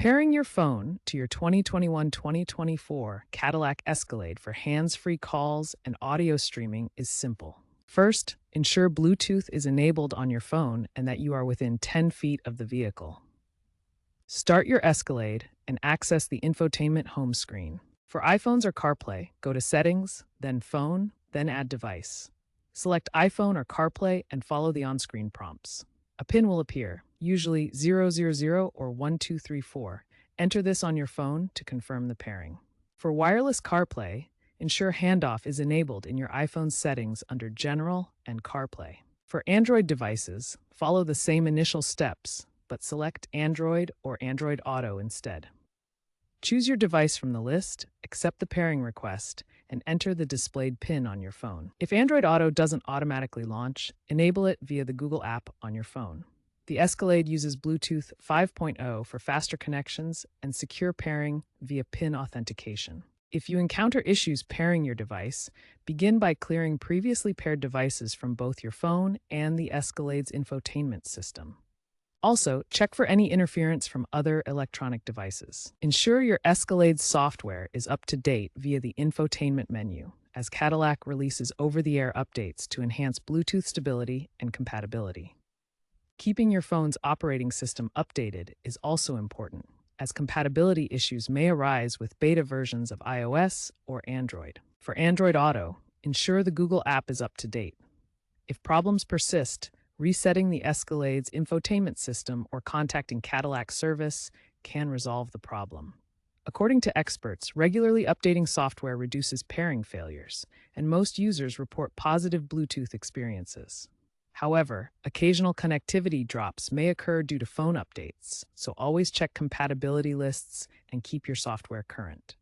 Pairing your phone to your 2021-2024 Cadillac Escalade for hands-free calls and audio streaming is simple. First, ensure Bluetooth is enabled on your phone and that you are within 10 feet of the vehicle. Start your Escalade and access the infotainment home screen. For iPhones or CarPlay, go to Settings, then Phone, then Add Device. Select iPhone or CarPlay and follow the on-screen prompts. A PIN will appear, usually 000 or 1234. Enter this on your phone to confirm the pairing. For wireless CarPlay, ensure handoff is enabled in your iPhone settings under General and CarPlay. For Android devices, follow the same initial steps, but select Android or Android Auto instead. Choose your device from the list, accept the pairing request, and enter the displayed PIN on your phone. If Android Auto doesn't automatically launch, enable it via the Google app on your phone. The Escalade uses Bluetooth 5.0 for faster connections and secure pairing via PIN authentication. If you encounter issues pairing your device, begin by clearing previously paired devices from both your phone and the Escalade's infotainment system. Also, check for any interference from other electronic devices. Ensure your Escalade's software is up to date via the infotainment menu, as Cadillac releases over-the-air updates to enhance Bluetooth stability and compatibility. Keeping your phone's operating system updated is also important, as compatibility issues may arise with beta versions of iOS or Android. For Android Auto, ensure the Google app is up to date. If problems persist, resetting the Escalade's infotainment system or contacting Cadillac service can resolve the problem. According to experts, regularly updating software reduces pairing failures, and most users report positive Bluetooth experiences. However, occasional connectivity drops may occur due to phone updates, so always check compatibility lists and keep your software current.